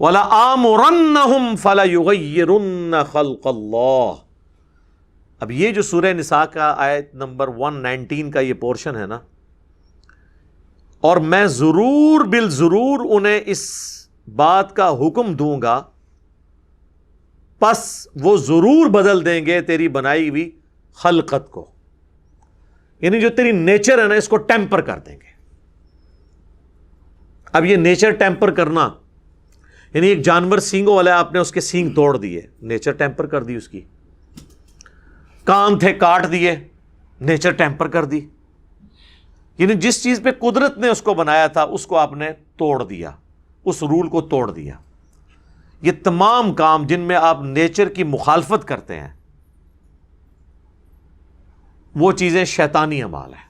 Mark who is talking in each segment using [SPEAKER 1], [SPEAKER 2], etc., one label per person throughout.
[SPEAKER 1] وَلَآمُرَنَّهُمْ فَلَيُغَيِّرُنَّ خَلْقَ اللَّهِ. اب یہ جو سورہ نساء کا آیت نمبر 119 کا یہ پورشن ہے نا، اور میں ضرور بالضرور انہیں اس بات کا حکم دوں گا، پس وہ ضرور بدل دیں گے تیری بنائی ہوئی خلقت کو، یعنی جو تیری نیچر ہے نا اس کو ٹیمپر کر دیں گے. اب یہ نیچر ٹیمپر کرنا یعنی ایک جانور سینگوں والا ہے، آپ نے اس کے سینگ توڑ دیے، نیچر ٹیمپر کر دی اس کی. کان تھے کاٹ دیے، نیچر ٹیمپر کر دی. یعنی جس چیز پہ قدرت نے اس کو بنایا تھا اس کو آپ نے توڑ دیا، اس رول کو توڑ دیا. یہ تمام کام جن میں آپ نیچر کی مخالفت کرتے ہیں وہ چیزیں شیطانی اعمال ہیں.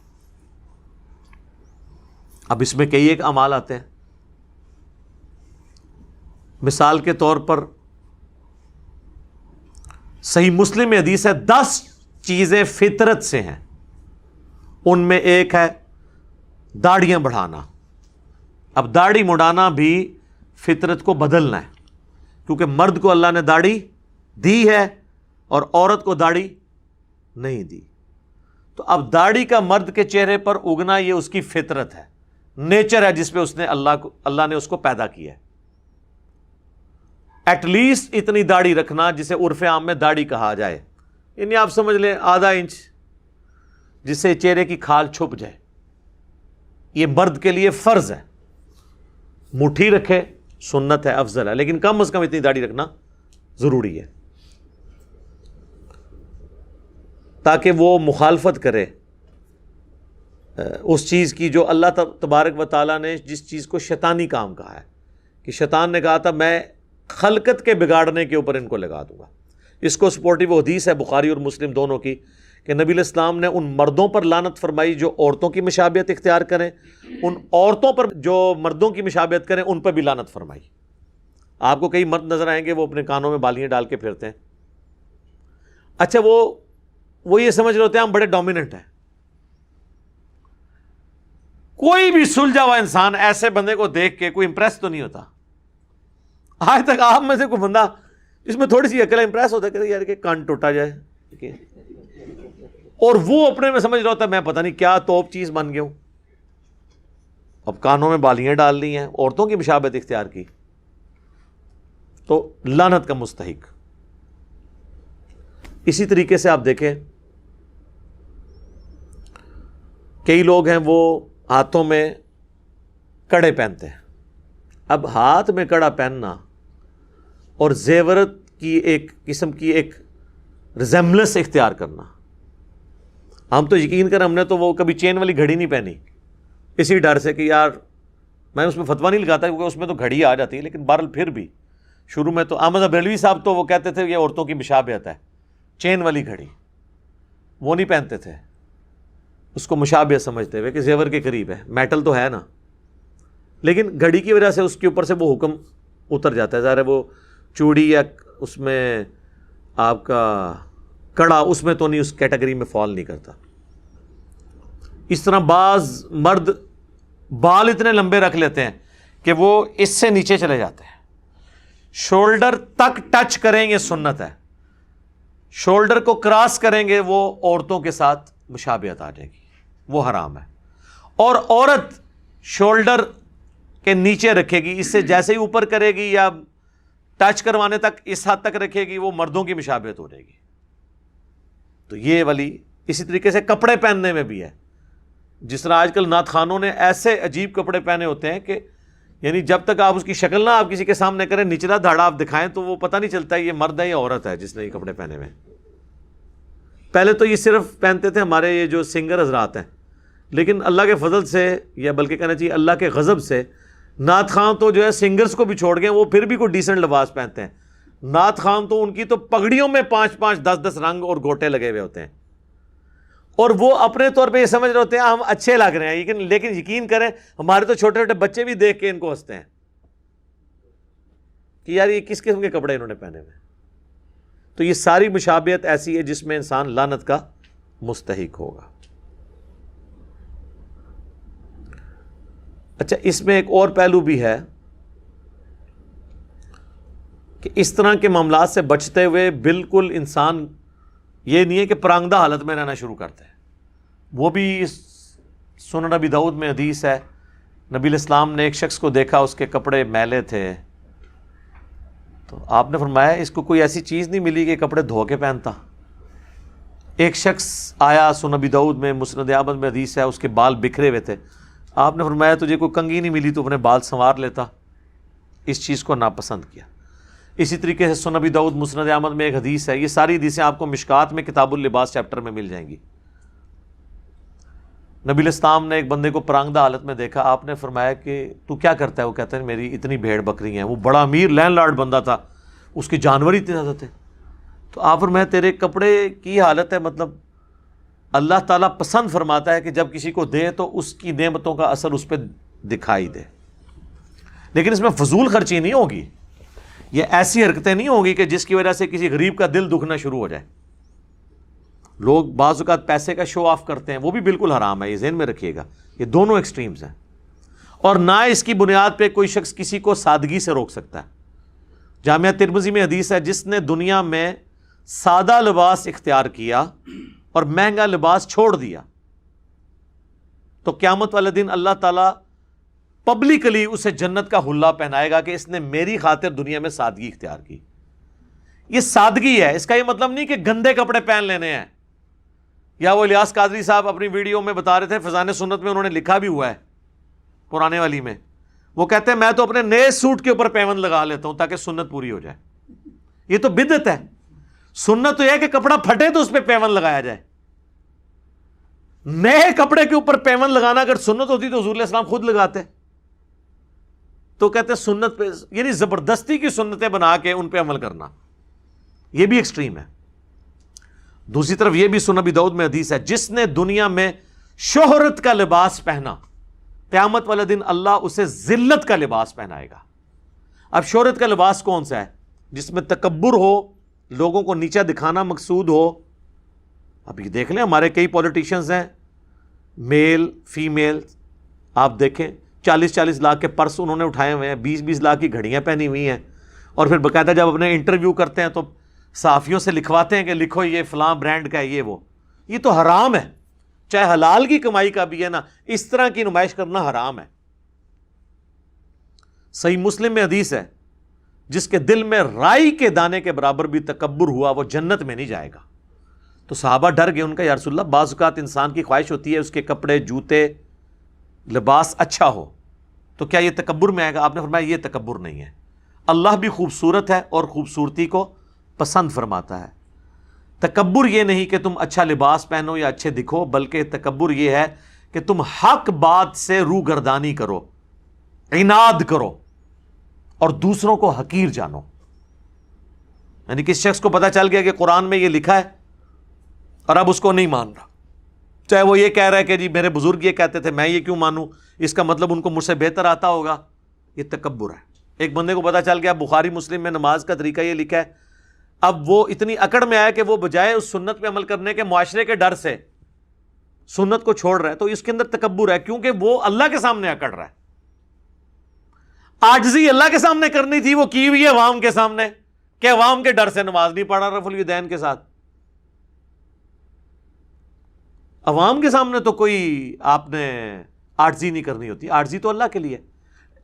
[SPEAKER 1] اب اس میں کئی ایک اعمال آتے ہیں. مثال کے طور پر صحیح مسلم میں حدیث ہے 10 چیزیں فطرت سے ہیں، ان میں ایک ہے داڑیاں بڑھانا. اب داڑھی مڈانا بھی فطرت کو بدلنا ہے، کیونکہ مرد کو اللہ نے داڑھی دی ہے اور عورت کو داڑھی نہیں دی. تو اب داڑھی کا مرد کے چہرے پر اگنا یہ اس کی فطرت ہے، نیچر ہے جس پہ اس نے اللہ نے اس کو پیدا کیا ہے. ایٹ لیسٹ اتنی داڑھی رکھنا جسے عرف عام میں داڑھی کہا جائے، یعنی آپ سمجھ لیں آدھا انچ، جس سے چہرے کی کھال چھپ جائے. یہ مرد کے لیے فرض ہے. مٹھی رکھے سنت ہے، افضل ہے، لیکن کم از کم اتنی داڑھی رکھنا ضروری ہے تاکہ وہ مخالفت کرے اس چیز کی جو اللہ تبارک و تعالیٰ نے جس چیز کو شیطانی کام کہا ہے، کہ شیطان نے کہا تھا میں خلقت کے بگاڑنے کے اوپر ان کو لگا دوں گا. اس کو سپورٹیو حدیث ہے بخاری اور مسلم دونوں کی کہ نبی علیہ السلام نے ان مردوں پر لعنت فرمائی جو عورتوں کی مشابہت اختیار کریں، ان عورتوں پر جو مردوں کی مشابہت کریں ان پر بھی لعنت فرمائی. آپ کو کئی مرد نظر آئیں گے وہ اپنے کانوں میں بالیاں ڈال کے پھرتے ہیں. اچھا وہ یہ سمجھ رہے ہوتے ہیں ہم بڑے ڈومیننٹ ہیں. کوئی بھی سلجھا ہوا انسان ایسے بندے کو دیکھ کے کوئی امپریس تو نہیں ہوتا. آج تک آپ میں سے کوئی بندہ جس میں تھوڑی سی عقل امپریس ہوتا ہے کہ یار کہ کان ٹوٹا جائے، اور وہ اپنے میں سمجھ رہا ہوتا ہے میں پتہ نہیں کیا توپ چیز بن گیا ہوں. اب کانوں میں بالیاں ڈال لی ہیں، عورتوں کی مشابہت اختیار کی، تو لعنت کا مستحق. اسی طریقے سے آپ دیکھیں کئی لوگ ہیں وہ ہاتھوں میں کڑے پہنتے ہیں. اب ہاتھ میں کڑا پہننا اور زیورت کی ایک قسم کی ایک ریزمبلنس اختیار کرنا، ہم تو یقین کر ہم نے تو وہ کبھی چین والی گھڑی نہیں پہنی اسی ڈر سے کہ یار میں اس میں فتویٰ نہیں لگاتا کیونکہ اس میں تو گھڑی آ جاتی ہے، لیکن بہرحال پھر بھی شروع میں تو احمد بریلوی صاحب تو وہ کہتے تھے یہ عورتوں کی مشابہت ہے، چین والی گھڑی وہ نہیں پہنتے تھے، اس کو مشابہت سمجھتے ہوئے کہ زیور کے قریب ہے، میٹل تو ہے نا، لیکن گھڑی کی وجہ سے اس کے اوپر سے وہ حکم اتر جاتا ہے. ظاہر ہے وہ چوڑی یا اس میں آپ کا کڑا اس میں تو نہیں، اس کیٹیگری میں فال نہیں کرتا. اس طرح بعض مرد بال اتنے لمبے رکھ لیتے ہیں کہ وہ اس سے نیچے چلے جاتے ہیں، شولڈر تک ٹچ کریں گے سنت ہے، شولڈر کو کراس کریں گے وہ عورتوں کے ساتھ مشابہت آ جائے گی، وہ حرام ہے. اور عورت شولڈر کے نیچے رکھے گی، اس سے جیسے ہی اوپر کرے گی یا ٹچ کروانے تک اس حد تک رکھے گی وہ مردوں کی مشابہت ہو جائے گی. تو یہ والی اسی طریقے سے کپڑے پہننے میں بھی ہے. جس طرح آج کل نعت خوانوں نے ایسے عجیب کپڑے پہنے ہوتے ہیں کہ یعنی جب تک آپ اس کی شکل نہ آپ کسی کے سامنے کریں، نچلا دھاڑا آپ دکھائیں تو وہ پتہ نہیں چلتا یہ مرد ہے یا عورت ہے جس نے یہ کپڑے پہنے ہوئے. پہلے تو یہ صرف پہنتے تھے ہمارے یہ جو سنگر حضرات ہیں، لیکن اللہ کے فضل سے یا بلکہ کہنا چاہیے اللہ کے غضب سے نعت خان تو جو ہے سنگرز کو بھی چھوڑ گئے، وہ پھر بھی کوئی ڈیسنٹ لباس پہنتے ہیں. نعت خان تو ان کی تو پگڑیوں میں 5-5 10-10 رنگ اور گوٹے لگے ہوئے ہوتے ہیں، اور وہ اپنے طور پہ یہ سمجھ رہے ہوتے ہیں ہم اچھے لگ رہے ہیں، لیکن یقین کریں ہمارے تو چھوٹے چھوٹے بچے بھی دیکھ کے ان کو ہنستے ہیں کہ یار یہ کس قسم کے کپڑے انہوں نے پہنے ہوئے. تو یہ ساری مشابہت ایسی ہے جس میں انسان لعنت کا مستحق ہوگا. اچھا اس میں ایک اور پہلو بھی ہے کہ اس طرح کے معاملات سے بچتے ہوئے بالکل انسان یہ نہیں ہے کہ پرانگدہ حالت میں رہنا شروع کرتے ہیں. وہ بھی سنن نبی داؤد میں حدیث ہے، نبی الاسلام نے ایک شخص کو دیکھا، اس کے کپڑے میلے تھے، تو آپ نے فرمایا اس کو کوئی ایسی چیز نہیں ملی کہ کپڑے دھو کے پہنتا. ایک شخص آیا، سنن نبی داؤد میں مسند احمد میں حدیث ہے، اس کے بال بکھرے ہوئے تھے. آپ نے فرمایا تجھے کوئی کنگھی نہیں ملی تو اپنے بال سنوار لیتا. اس چیز کو ناپسند کیا. اسی طریقے سے سنن نبی داؤد مسند احمد میں ایک حدیث ہے، یہ ساری حدیثیں آپ کو مشکات میں کتاب اللباس چیپٹر میں مل جائیں گی. نبی الاسلام نے ایک بندے کو پرانگدہ حالت میں دیکھا. آپ نے فرمایا کہ تو کیا کرتا ہے؟ وہ کہتا ہے میری اتنی بھیڑ بکری ہیں. وہ بڑا امیر لینڈ لارڈ بندہ تھا، اس کے جانور ہی اتنے زیادہ تھے. تو آپ فرمایا تیرے کپڑے کی حالت ہے، مطلب اللہ تعالیٰ پسند فرماتا ہے کہ جب کسی کو دے تو اس کی نعمتوں کا اثر اس پہ دکھائی دے، لیکن اس میں فضول خرچی نہیں ہوگی، یہ ایسی حرکتیں نہیں ہوگی کہ جس کی وجہ سے کسی غریب کا دل دکھنا شروع ہو جائے. لوگ بعض اوقات پیسے کا شو آف کرتے ہیں، وہ بھی بالکل حرام ہے، یہ ذہن میں رکھیے گا. یہ دونوں ایکسٹریمز ہیں، اور نہ اس کی بنیاد پہ کوئی شخص کسی کو سادگی سے روک سکتا ہے. جامعہ ترمذی میں حدیث ہے، جس نے دنیا میں سادہ لباس اختیار کیا اور مہنگا لباس چھوڑ دیا تو قیامت والے دن اللہ تعالیٰ پبلکلی اسے جنت کا حلہ پہنائے گا کہ اس نے میری خاطر دنیا میں سادگی اختیار کی. یہ سادگی ہے، اس کا یہ مطلب نہیں کہ گندے کپڑے پہن لینے ہیں. یا وہ الیاس قادری صاحب اپنی ویڈیو میں بتا رہے تھے، فضان سنت میں انہوں نے لکھا بھی ہوا ہے پرانے والی میں، وہ کہتے ہیں میں تو اپنے نئے سوٹ کے اوپر پیوند لگا لیتا ہوں تاکہ سنت پوری ہو جائے. یہ تو بدعت ہے. سنت تو یہ ہے کہ کپڑا پھٹے تو اس پہ پیوند لگایا جائے. نئے کپڑے کے اوپر پیوند لگانا اگر سنت ہوتی تو حضور علیہ السلام خود لگاتے. تو کہتے ہیں سنت پہ، یعنی زبردستی کی سنتیں بنا کے ان پہ عمل کرنا، یہ بھی ایکسٹریم ہے. دوسری طرف یہ بھی سنن نبی داؤد میں حدیث ہے، جس نے دنیا میں شہرت کا لباس پہنا قیامت والے دن اللہ اسے ذلت کا لباس پہنائے گا. اب شہرت کا لباس کون سا ہے؟ جس میں تکبر ہو، لوگوں کو نیچا دکھانا مقصود ہو. اب یہ دیکھ لیں ہمارے کئی پولیٹیشنز ہیں، میل فیمیل، آپ دیکھیں 40-40 لاکھ کے پرس انہوں نے اٹھائے ہوئے ہیں، 20-20 لاکھ کی گھڑیاں پہنی ہوئی ہیں، اور پھر باقاعدہ جب اپنے انٹرویو کرتے ہیں تو صحافیوں سے لکھواتے ہیں کہ لکھو یہ فلاں برانڈ کا ہے، یہ وہ. یہ تو حرام ہے، چاہے حلال کی کمائی کا بھی ہے نا، اس طرح کی نمائش کرنا حرام ہے. صحیح مسلم میں حدیث ہے، جس کے دل میں رائی کے دانے کے برابر بھی تکبر ہوا وہ جنت میں نہیں جائے گا. تو صحابہ ڈر گئے، ان کا یا رسول اللہ بعض اوقات انسان کی خواہش ہوتی ہے اس کے کپڑے جوتے لباس اچھا ہو، تو کیا یہ تکبر میں آئے گا؟ آپ نے فرمایا یہ تکبر نہیں ہے. اللہ بھی خوبصورت ہے اور خوبصورتی کو پسند فرماتا ہے. تکبر یہ نہیں کہ تم اچھا لباس پہنو یا اچھے دکھو، بلکہ تکبر یہ ہے کہ تم حق بات سے روگردانی کرو، عناد کرو اور دوسروں کو حقیر جانو. یعنی کس شخص کو پتہ چل گیا کہ قرآن میں یہ لکھا ہے اور اب اس کو نہیں مان رہا، چاہے وہ یہ کہہ رہا ہے کہ جی میرے بزرگ یہ کہتے تھے میں یہ کیوں مانوں، اس کا مطلب ان کو مجھ سے بہتر آتا ہوگا. یہ تکبر ہے. ایک بندے کو پتہ چل گیا بخاری مسلم میں نماز کا طریقہ یہ لکھا ہے، اب وہ اتنی اکڑ میں آیا کہ وہ بجائے اس سنت پہ عمل کرنے کے معاشرے کے ڈر سے سنت کو چھوڑ رہا ہے، تو اس کے اندر تکبر ہے، کیونکہ وہ اللہ کے سامنے اکڑ رہا ہے. عاجزی اللہ کے سامنے کرنی تھی، وہ کی ہوئی ہے عوام کے سامنے، کہ عوام کے ڈر سے نماز نہیں پڑھا رفع الیدین کے ساتھ. عوام کے سامنے تو کوئی آپ نے عاجزی نہیں کرنی ہوتی، عاجزی تو اللہ کے لیے.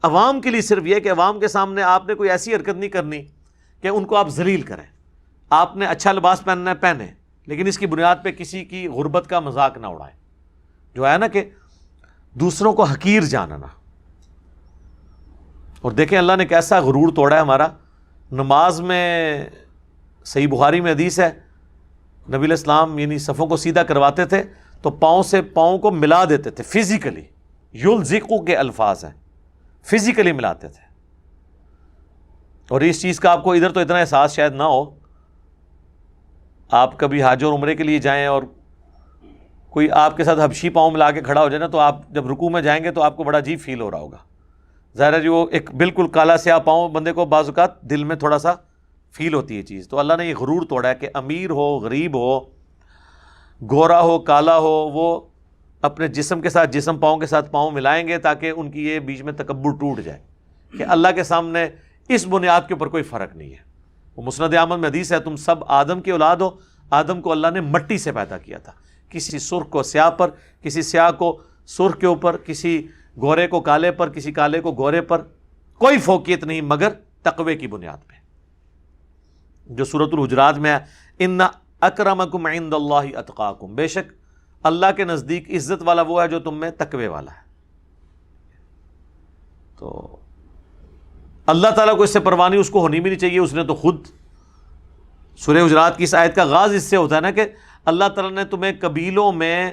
[SPEAKER 1] عوام کے لیے صرف یہ کہ عوام کے سامنے آپ نے کوئی ایسی حرکت نہیں کرنی کہ ان کو آپ ذلیل کریں. آپ نے اچھا لباس پہننا ہے پہنے، لیکن اس کی بنیاد پہ کسی کی غربت کا مذاق نہ اڑائیں. جو ہے نا کہ دوسروں کو حقیر جاننا. اور دیکھیں اللہ نے کیسا غرور توڑا ہے ہمارا. نماز میں صحیح بخاری میں حدیث ہے، نبی علیہ السلام یعنی صفوں کو سیدھا کرواتے تھے تو پاؤں سے پاؤں کو ملا دیتے تھے فزیکلی. یلزقو کے الفاظ ہیں، فزیکلی ملاتے تھے. اور اس چیز کا آپ کو ادھر تو اتنا احساس شاید نہ ہو، آپ کبھی حج اور عمرے کے لیے جائیں اور کوئی آپ کے ساتھ حبشی پاؤں ملا کے کھڑا ہو جائے نا، تو آپ جب رکوع میں جائیں گے تو آپ کو بڑا عجیب فیل ہو رہا ہوگا. ظاہر ہے جو ایک بالکل کالا سیاہ پاؤں بندے کو بعض اوقات دل میں تھوڑا سا فیل ہوتی ہے چیز. تو اللہ نے یہ غرور توڑا ہے کہ امیر ہو غریب ہو، گورا ہو کالا ہو، وہ اپنے جسم کے ساتھ جسم، پاؤں کے ساتھ پاؤں ملائیں گے تاکہ ان کی یہ بیچ میں تکبر ٹوٹ جائے کہ اللہ کے سامنے اس بنیاد کے اوپر کوئی فرق نہیں ہے. وہ مسند احمد میں حدیث ہے، تم سب آدم کی اولاد ہو، آدم کو اللہ نے مٹی سے پیدا کیا تھا، کسی سرخ کو سیاہ پر، کسی سیاہ کو سرخ کے اوپر، کسی گورے کو کالے پر، کسی کالے کو گورے پر، کوئی فوقیت نہیں مگر تقوی کی بنیاد پہ، جو سورۃ الحجرات میں ہے، ان اکرمکم عند اللہ اتقاکم، بے شک اللہ کے نزدیک عزت والا وہ ہے جو تم میں تقوی والا ہے۔ تو اللہ تعالیٰ کو اس سے پرواہ نہیں، اس کو ہونی بھی نہیں چاہیے، اس نے تو خود سورہ حجرات کی اس آیت کا آغاز اس سے ہوتا ہے نا کہ اللہ تعالیٰ نے تمہیں قبیلوں میں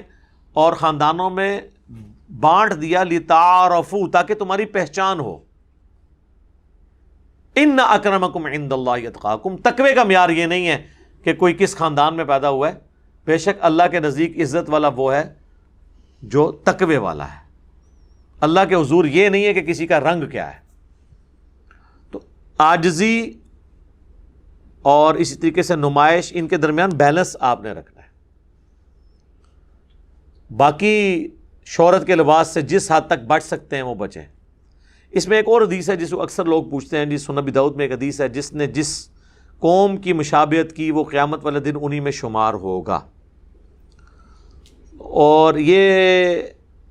[SPEAKER 1] اور خاندانوں میں بانٹ دیا لتعارفوا، تاکہ تمہاری پہچان ہو۔ ان اکرمکم عند اللہ اتقاکم، تقوی کا معیار یہ نہیں ہے کہ کوئی کس خاندان میں پیدا ہوا ہے، بے شک اللہ کے نزدیک عزت والا وہ ہے جو تقوی والا ہے۔ اللہ کے حضور یہ نہیں ہے کہ کسی کا رنگ کیا ہے۔ تو عاجزی اور اسی طریقے سے نمائش، ان کے درمیان بیلنس آپ نے رکھنا ہے۔ باقی شہرت کے لباس سے جس حد تک بچ سکتے ہیں وہ بچیں۔ اس میں ایک اور حدیث ہے جس کو اکثر لوگ پوچھتے ہیں، جس سنن ابی داؤد میں ایک حدیث ہے، جس نے جس قوم کی مشابہت کی وہ قیامت والے دن انہی میں شمار ہوگا۔ اور یہ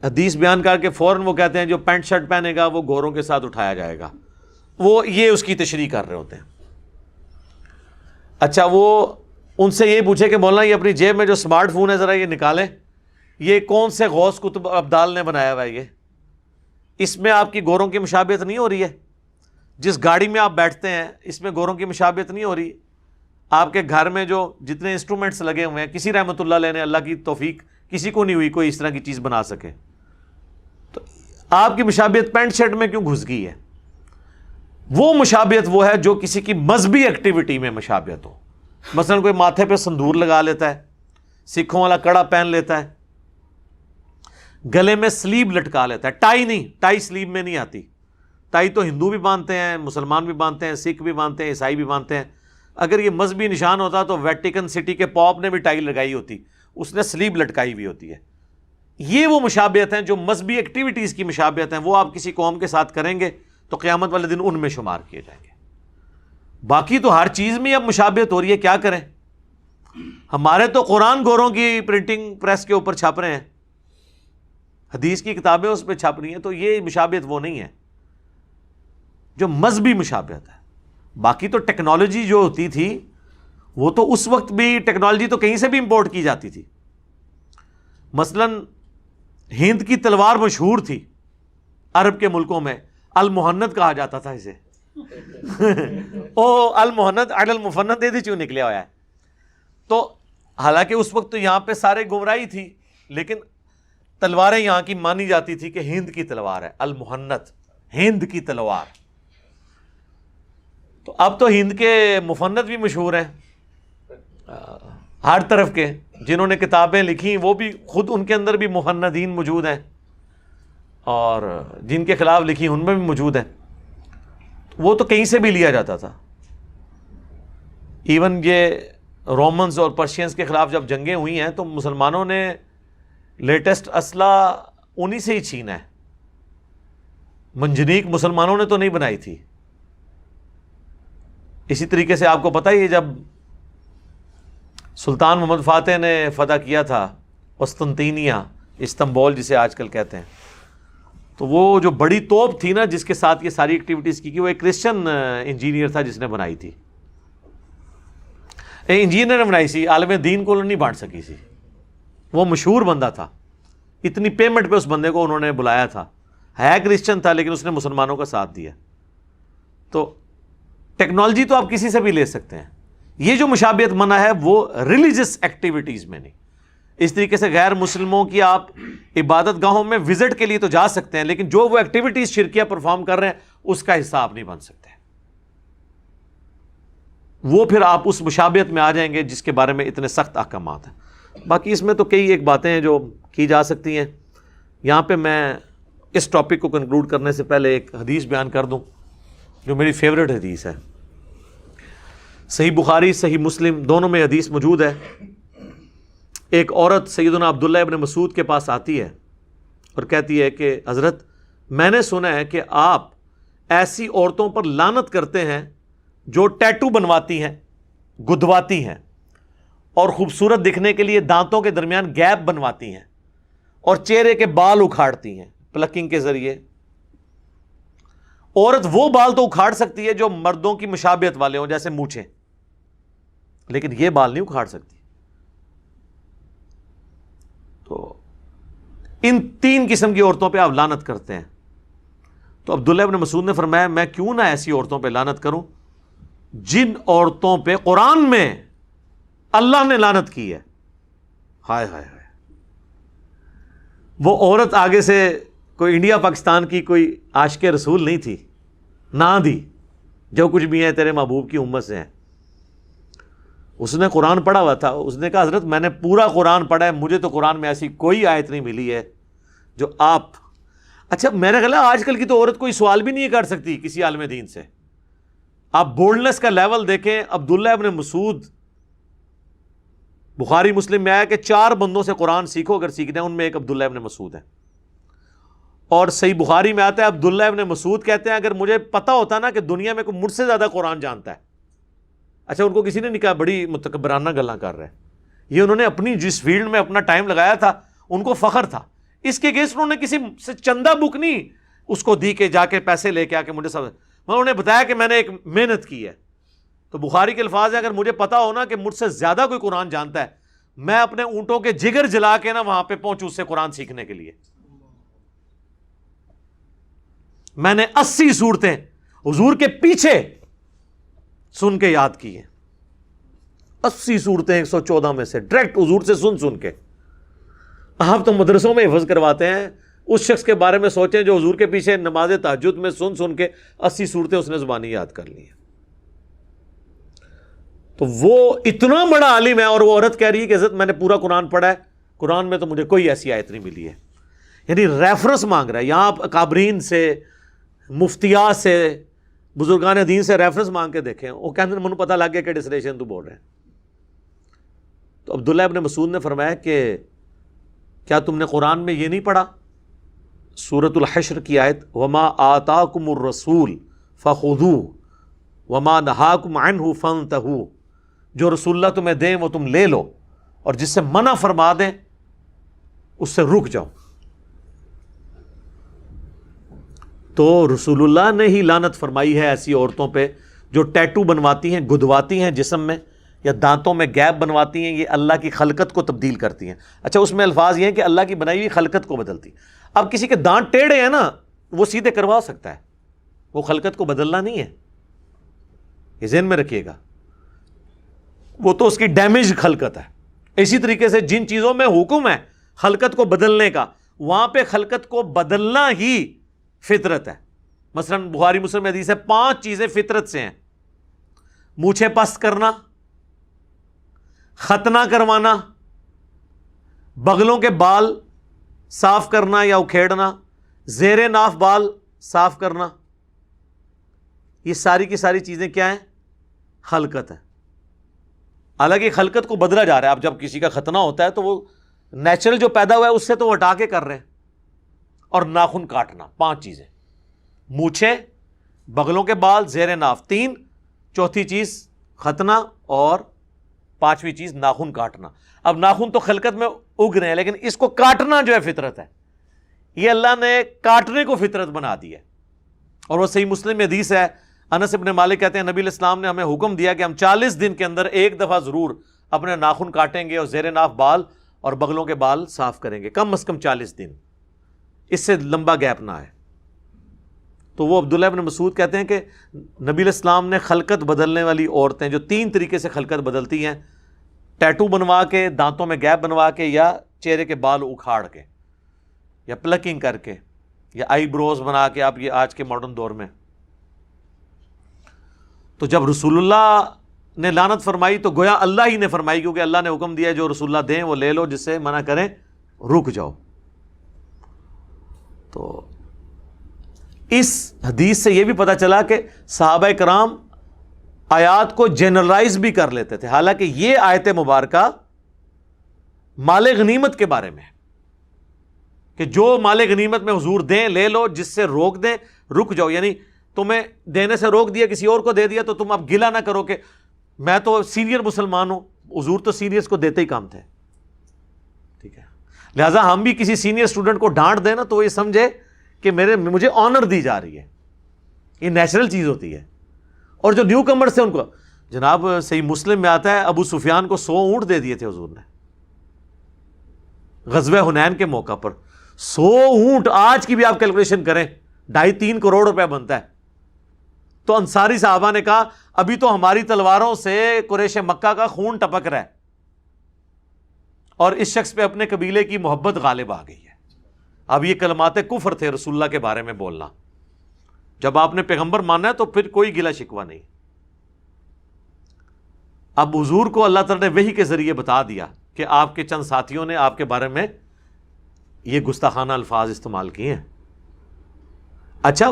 [SPEAKER 1] حدیث بیان کر کے فوراً وہ کہتے ہیں جو پینٹ شرٹ پہنے گا وہ گوروں کے ساتھ اٹھایا جائے گا، وہ یہ اس کی تشریح کر رہے ہوتے ہیں۔ اچھا، وہ ان سے یہ پوچھے کہ مولانا یہ اپنی جیب میں جو سمارٹ فون ہے ذرا یہ نکالیں، یہ کون سے غوث کتب ابدال نے بنایا ہوا ہے، یہ اس میں آپ کی گوروں کی مشابہت نہیں ہو رہی ہے؟ جس گاڑی میں آپ بیٹھتے ہیں اس میں گوروں کی مشابہت نہیں ہو رہی؟ آپ کے گھر میں جو جتنے انسٹرومنٹس لگے ہوئے ہیں، کسی رحمۃ اللہ علیہ نے، اللہ کی توفیق کسی کو نہیں ہوئی کوئی اس طرح کی چیز بنا سکے، تو آپ کی مشابہت پینٹ شرٹ میں کیوں گھس گئی ہے؟ وہ مشابہت وہ ہے جو کسی کی مذہبی ایکٹیویٹی میں مشابہت ہو، مثلا کوئی ماتھے پہ سندور لگا لیتا ہے، سکھوں والا کڑا پہن لیتا ہے، گلے میں سلیب لٹکا لیتا ہے، ٹائی نہیں، ٹائی سلیب میں نہیں آتی، ٹائی تو ہندو بھی باندھتے ہیں، مسلمان بھی باندھتے ہیں، سکھ بھی باندھتے ہیں، عیسائی بھی باندھتے ہیں۔ اگر یہ مذہبی نشان ہوتا تو ویٹیکن سٹی کے پاپ نے بھی ٹائی لگائی ہوتی، اس نے سلیب لٹکائی ہوئی ہوتی ہے۔ یہ وہ مشابہت ہیں جو مذہبی ایکٹیویٹیز کی مشابہت ہیں، وہ آپ کسی قوم کے ساتھ کریں گے تو قیامت والے دن ان میں شمار کیے جائیں گے۔ باقی تو ہر چیز میں اب مشابہت ہو رہی ہے، کیا کریں؟ ہمارے تو قرآن گوروں کی پرنٹنگ پریس کے اوپر چھپ رہے ہیں، حدیث کی کتابیں اس پہ چھپ رہی ہیں، تو یہ مشابہت وہ نہیں ہے جو مذہبی مشابہت ہے۔ باقی تو ٹیکنالوجی جو ہوتی تھی وہ تو اس وقت بھی ٹیکنالوجی تو کہیں سے بھی امپورٹ کی جاتی تھی۔ مثلا ہند کی تلوار مشہور تھی عرب کے ملکوں میں، المہند کہا جاتا تھا اسے او المہند علی المفند یہ چوں نکلیا ہوا ہے۔ تو حالانکہ اس وقت تو یہاں پہ سارے گمراہی تھی، لیکن تلواریں یہاں کی مانی جاتی تھی کہ ہند کی تلوار ہے، المہند، ہند کی تلوار۔ تو اب تو ہند کے مفند بھی مشہور ہیں ہر طرف کے، جنہوں نے کتابیں لکھی وہ بھی خود ان کے اندر بھی مفندین موجود ہیں، اور جن کے خلاف لکھی ان میں بھی موجود ہیں۔ وہ تو کہیں سے بھی لیا جاتا تھا۔ ایون یہ رومنز اور پرشینز کے خلاف جب جنگیں ہوئی ہیں تو مسلمانوں نے لیٹسٹ اسلحہ انہی سے ہی چھینا ہے، منجنیق مسلمانوں نے تو نہیں بنائی تھی۔ اسی طریقے سے آپ کو پتہ ہی ہے جب سلطان محمد فاتح نے فتح کیا تھا قسطنطینیہ، استنبول جسے آج کل کہتے ہیں، تو وہ جو بڑی توپ تھی نا جس کے ساتھ یہ ساری ایکٹیویٹیز کی، وہ ایک کرسچن انجینئر تھا جس نے بنائی تھی، انجینئر نے بنائی سی، عالم دین کو نہیں بانٹ سکی سی، وہ مشہور بندہ تھا، اتنی پیمنٹ پہ اس بندے کو انہوں نے بلایا تھا، ہے کرسچن تھا لیکن اس نے مسلمانوں کا ساتھ دیا۔ تو ٹیکنالوجی تو آپ کسی سے بھی لے سکتے ہیں، یہ جو مشابہت منع ہے وہ ریلیجس ایکٹیویٹیز میں نہیں۔ اس طریقے سے غیر مسلموں کی آپ عبادت گاہوں میں وزٹ کے لیے تو جا سکتے ہیں، لیکن جو وہ ایکٹیویٹیز شرکیہ پرفارم کر رہے ہیں اس کا حصہ آپ نہیں بن سکتے، وہ پھر آپ اس مشابہت میں آ جائیں گے جس کے بارے میں اتنے سخت احکامات ہیں۔ باقی اس میں تو کئی ایک باتیں ہیں جو کی جا سکتی ہیں۔ یہاں پہ میں اس ٹاپک کو کنکلوڈ کرنے سے پہلے ایک حدیث بیان کر دوں جو میری فیوریٹ حدیث ہے۔ صحیح بخاری صحیح مسلم دونوں میں حدیث موجود ہے۔ ایک عورت سیدنا عبداللہ ابن مسعود کے پاس آتی ہے اور کہتی ہے کہ حضرت میں نے سنا ہے کہ آپ ایسی عورتوں پر لعنت کرتے ہیں جو ٹیٹو بنواتی ہیں، گدواتی ہیں، اور خوبصورت دکھنے کے لیے دانتوں کے درمیان گیپ بنواتی ہیں، اور چہرے کے بال اکھاڑتی ہیں پلکنگ کے ذریعے. عورت وہ بال تو اکھاڑ سکتی ہے جو مردوں کی مشابہت والے ہوں، جیسے مونچھیں، لیکن یہ بال نہیں اکھاڑ سکتی. تو ان 3 قسم کی عورتوں پہ آپ لعنت کرتے ہیں. تو عبداللہ ابن مسعود نے فرمایا میں کیوں نہ ایسی عورتوں پہ لعنت کروں جن عورتوں پہ قرآن میں اللہ نے لعنت کی ہے. ہائے ہائے ہائے. وہ عورت آگے سے کوئی انڈیا پاکستان کی کوئی عاشق رسول نہیں تھی، نہ دی جو کچھ بھی ہے تیرے محبوب کی امت سے ہیں. اس نے قرآن پڑھا ہوا تھا، اس نے کہا حضرت میں نے پورا قرآن پڑھا ہے، مجھے تو قرآن میں ایسی کوئی آیت نہیں ملی ہے جو آپ. اچھا میرا خیال ہے آج کل کی تو عورت کوئی سوال بھی نہیں کر سکتی کسی عالم دین سے. آپ بولڈنس کا لیول دیکھیں. عبداللہ ابن مسعود، بخاری مسلم میں آیا کہ 4 بندوں سے قرآن سیکھو اگر سیکھنا ہے، ان میں ایک عبداللہ ابن مسعود ہے. اور صحیح بخاری میں آتا ہے عبداللہ ابن مسعود کہتے ہیں اگر مجھے پتا ہوتا نا کہ دنیا میں کوئی مجھ سے زیادہ قرآن جانتا ہے. اچھا ان کو کسی نے نہیں کہا بڑی متکبرانہ گلاں کر رہے ہیں، یہ انہوں نے اپنی جس فیلڈ میں اپنا ٹائم لگایا تھا ان کو فخر تھا. اس کے اگینسٹ انہوں نے کسی سے چندہ بک نہیں اس کو دی کہ جا کے پیسے لے کے آ کے مجھے سب، انہوں نے بتایا کہ میں نے ایک محنت کی ہے. تو بخاری کے الفاظ ہیں اگر مجھے پتا ہو نا کہ مجھ سے زیادہ کوئی قرآن جانتا ہے، میں اپنے اونٹوں کے جگر جلا کے نا وہاں پہ پہنچوں اس سے قرآن سیکھنے کے لیے. میں نے 80 صورتیں حضور کے پیچھے سن کے یاد کی ہیں. 80 صورتیں 114 میں سے ڈائریکٹ حضور سے سن کے. آپ تو مدرسوں میں حفظ کرواتے ہیں. اس شخص کے بارے میں سوچیں جو حضور کے پیچھے نماز تہجد میں سن کے 80 صورتیں اس نے زبانی یاد کر لی ہیں. تو وہ اتنا بڑا عالم ہے اور وہ عورت کہہ رہی ہے کہ حضرت میں نے پورا قرآن پڑھا ہے، قرآن میں تو مجھے کوئی ایسی آیت نہیں ملی ہے. یعنی ریفرنس مانگ رہا ہے. یہاں آپ اکابرین سے، مفتیات سے، بزرگان دین سے ریفرنس مانگ کے دیکھیں، وہ کہتے ہیں مجھے پتہ لگ گیا کہ ڈسلیشن تو بول رہے ہیں. تو عبداللہ ابن مسعود نے فرمایا کہ کیا تم نے قرآن میں یہ نہیں پڑھا سورۃ الحشر کی آیت وما آتاکم الرسول فخذوہ وما نہاکم عنہ فانتہوا، جو رسول اللہ تمہیں دیں وہ تم لے لو اور جس سے منع فرما دیں اس سے رک جاؤ. تو رسول اللہ نے ہی لعنت فرمائی ہے ایسی عورتوں پہ جو ٹیٹو بنواتی ہیں، گدواتی ہیں جسم میں، یا دانتوں میں گیپ بنواتی ہیں. یہ اللہ کی خلقت کو تبدیل کرتی ہیں. اچھا اس میں الفاظ یہ ہیں کہ اللہ کی بنائی ہوئی خلقت کو بدلتی. اب کسی کے دانت ٹیڑھے ہیں نا وہ سیدھے کروا سکتا ہے، وہ خلقت کو بدلنا نہیں ہے، یہ ذہن میں رکھیے گا. وہ تو اس کی ڈیمیج خلقت ہے. اسی طریقے سے جن چیزوں میں حکم ہے خلقت کو بدلنے کا، وہاں پہ خلقت کو بدلنا ہی فطرت ہے. مثلا بخاری مسلم میں حدیث ہے 5 چیزیں فطرت سے ہیں: مونچھیں پست کرنا، ختنہ کروانا، بغلوں کے بال صاف کرنا یا اکھیڑنا، زیر ناف بال صاف کرنا. یہ ساری کی ساری چیزیں کیا ہیں؟ خلقت ہے. حالانکہ خلقت کو بدلا جا رہا ہے. اب جب کسی کا ختنہ ہوتا ہے تو وہ نیچرل جو پیدا ہوا ہے اس سے تو وہ ہٹا کے کر رہے ہیں. اور ناخن کاٹنا، 5 چیزیں: مونچھیں، بغلوں کے بال، زیر ناف 3، چوتھی چیز ختنہ، اور 5ویں چیز ناخن کاٹنا. اب ناخن تو خلقت میں اگ رہے ہیں لیکن اس کو کاٹنا جو ہے فطرت ہے. یہ اللہ نے کاٹنے کو فطرت بنا دی ہے. اور وہ صحیح مسلم میں حدیث ہے، انس ابن مالک کہتے ہیں نبی علیہ السلام نے ہمیں حکم دیا کہ ہم 40 دن کے اندر ایک دفعہ ضرور اپنے ناخن کاٹیں گے اور زیر ناف بال اور بغلوں کے بال صاف کریں گے، کم از کم 40 دن، اس سے لمبا گیپ نہ آئے. تو وہ عبداللہ ابن مسعود کہتے ہیں کہ نبی علیہ السلام نے خلقت بدلنے والی عورتیں جو 3 طریقے سے خلقت بدلتی ہیں، ٹیٹو بنوا کے، دانتوں میں گیپ بنوا کے، یا چہرے کے بال اکھاڑ کے، یا پلکنگ کر کے، یا آئی بروز بنا کے، آپ یہ آج کے ماڈرن دور میں. تو جب رسول اللہ نے لعنت فرمائی تو گویا اللہ ہی نے فرمائی، کیونکہ اللہ نے حکم دیا جو رسول اللہ دیں وہ لے لو، جس سے منع کریں رک جاؤ. تو اس حدیث سے یہ بھی پتہ چلا کہ صحابہ کرام آیات کو جنرلائز بھی کر لیتے تھے. حالانکہ یہ آیت مبارکہ مال غنیمت کے بارے میں ہے کہ جو مال غنیمت میں حضور دیں لے لو، جس سے روک دیں رک جاؤ. یعنی تمہیں دینے سے روک دیا, کسی اور کو دے دیا, تو تم اب گلہ نہ کرو کہ میں تو سینئر مسلمان ہوں. حضور تو سینئرز کو دیتے ہی کام تھے, ٹھیک ہے. لہٰذا ہم بھی کسی سینئر اسٹوڈنٹ کو ڈانٹ دیں نا تو وہ یہ سمجھے کہ مجھے آنر دی جا رہی ہے. یہ نیچرل چیز ہوتی ہے. اور جو نیو کمرز تھے ان کو, جناب صحیح مسلم میں آتا ہے ابو سفیان کو 100 اونٹ دے دیے تھے حضور نے غزوہ حنین کے موقع پر. 100 اونٹ آج کی بھی آپ کیلکولیشن کریں 2.5-3 کروڑ روپے بنتا ہے. تو انصاری صحابہ نے کہا ابھی تو ہماری تلواروں سے قریش مکہ کا خون ٹپک رہا ہے, اور اس شخص پہ اپنے قبیلے کی محبت غالب آ گئی ہے. اب یہ کلمات کفر تھے رسول اللہ کے بارے میں بولنا. جب آپ نے پیغمبر مانا ہے تو پھر کوئی گلہ شکوہ نہیں. اب حضور کو اللہ تعالیٰ نے وحی کے ذریعے بتا دیا کہ آپ کے چند ساتھیوں نے آپ کے بارے میں یہ گستاخانہ الفاظ استعمال کیے ہیں. اچھا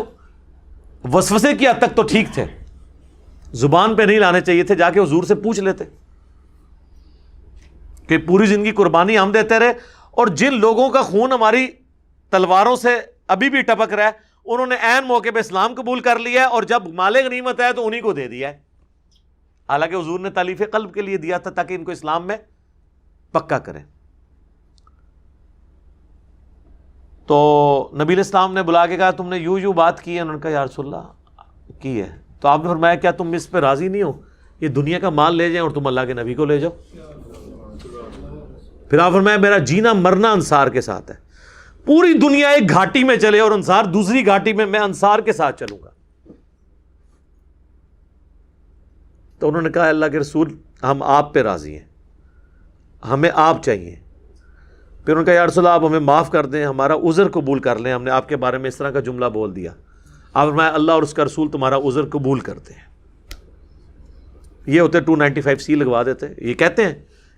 [SPEAKER 1] وسوسے کی حد تک تو ٹھیک تھے, زبان پہ نہیں لانے چاہیے تھے, جا کے حضور سے پوچھ لیتے کہ پوری زندگی قربانی ہم دیتے رہے, اور جن لوگوں کا خون ہماری تلواروں سے ابھی بھی ٹپک رہا ہے انہوں نے عین موقع پہ اسلام قبول کر لیا ہے, اور جب مال غنیمت ہے تو انہی کو دے دیا ہے. حالانکہ حضور نے تالیف قلب کے لیے دیا تھا تاکہ ان کو اسلام میں پکا کریں. تو نبی علیہ السلام نے بلا کے کہا تم نے یوں بات کی ہے. انہوں نے کہا یا رسول اللہ کی ہے. تو آپ نے فرمایا کیا تم اس پہ راضی نہیں ہو, یہ دنیا کا مال لے جائیں اور تم اللہ کے نبی کو لے جاؤ. پھر آپ فرمایا میرا جینا مرنا انصار کے ساتھ ہے. پوری دنیا ایک گھاٹی میں چلے اور انصار دوسری گھاٹی میں انصار کے ساتھ چلوں گا. تو انہوں نے کہا اللہ کے رسول ہم آپ پہ راضی ہیں, ہمیں آپ چاہیے. پھر انہوں نے کہا یا رسول اللہ آپ ہمیں معاف کر دیں, ہمارا عذر قبول کر لیں, ہم نے آپ کے بارے میں اس طرح کا جملہ بول دیا. آپ فرمایا اللہ اور اس کا رسول تمہارا عذر قبول کرتے ہیں. یہ ہوتے 295C لگوا دیتے. یہ کہتے ہیں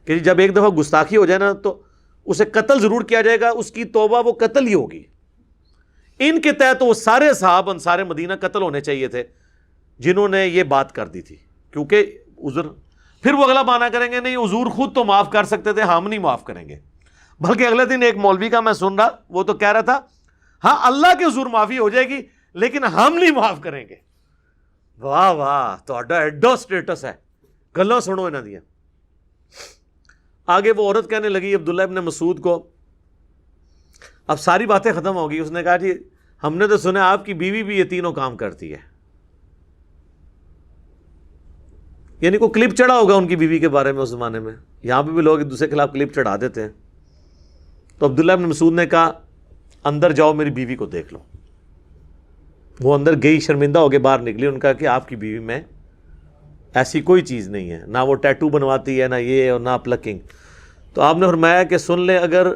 [SPEAKER 1] کہ جب ایک دفعہ گستاخی ہو جائے نا تو اسے قتل ضرور کیا جائے گا, اس کی توبہ وہ قتل ہی ہوگی. ان کے تحت وہ سارے صحابہ انصار مدینہ قتل ہونے چاہیے تھے جنہوں نے یہ بات کر دی تھی, کیونکہ عذر. پھر وہ اگلا معنی کریں گے نہیں حضور خود تو معاف کر سکتے تھے, ہم نہیں معاف کریں گے. بلکہ اگلے دن ایک مولوی کا میں سن رہا, وہ تو کہہ رہا تھا ہاں اللہ کے حضور معافی ہو جائے گی لیکن ہم نہیں معاف کریں گے. واہ واہ تہاڈا ایڈا سٹیٹس ہے, گلاں سنو انہاں دیاں. آگے وہ عورت کہنے لگی عبداللہ ابن مسعود کو, اب ساری باتیں ختم ہو گئی. اس نے کہا جی ہم نے تو سنا آپ کی بیوی بھی یہ تینوں کام کرتی ہے. یعنی کوئی کلپ چڑھا ہوگا ان کی بیوی کے بارے میں اس زمانے میں. یہاں پہ بھی لوگ ایک دوسرے کے خلاف کلپ چڑھا دیتے ہیں. تو عبداللہ ابن مسعود نے کہا اندر جاؤ میری بیوی کو دیکھ لو. وہ اندر گئی, شرمندہ ہو کے باہر نکلی. ان کا کہ آپ کی بیوی میں ایسی کوئی چیز نہیں ہے, نہ وہ ٹیٹو بنواتی ہے, نہ یہ, اور نہ پلکنگ. تو آپ نے فرمایا کہ سن لے اگر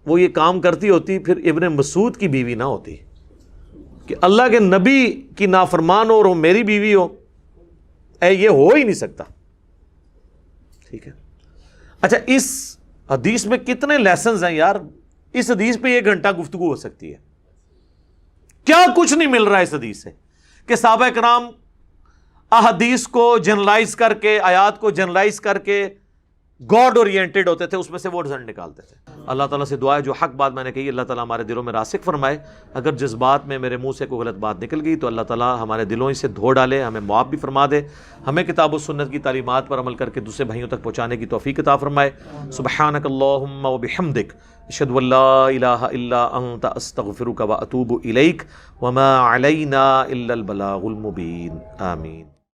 [SPEAKER 1] وہ یہ کام کرتی ہوتی پھر ابن مسعود کی بیوی نہ ہوتی, کہ اللہ کے نبی کی نافرمان ہو اور وہ میری بیوی ہو, یہ ہو ہی نہیں سکتا. ٹھیک ہے. اچھا اس حدیث میں کتنے لیسنز ہیں یار. اس حدیث پہ 1 گھنٹہ گفتگو ہو سکتی ہے. کیا کچھ نہیں مل رہا ہے اس حدیث سے کہ صحابہ کرام احادیث کو جنرلائز کر کے, آیات کو جنرلائز کر کے گاڈ اورینٹڈ ہوتے تھے, اس میں سے وہ رزلٹ نکالتے تھے. اللہ تعالیٰ سے دعا ہے جو حق بات میں نے کہی اللہ تعالیٰ ہمارے دلوں میں راسخ فرمائے. اگر جس بات میں میرے منہ سے کوئی غلط بات نکل گئی تو اللہ تعالیٰ ہمارے دلوں سے دھو ڈالے, ہمیں معاف بھی فرما دے, ہمیں کتاب و سنت کی تعلیمات پر عمل کر کے دوسرے بھائیوں تک پہنچانے کی توفیق عطا فرمائے. سبحانک اللہم و بحمدک اشہد ان لا الہ الا انت استغفرک و اتوب الیک وما علینا الا البلاغ المبین. آمین.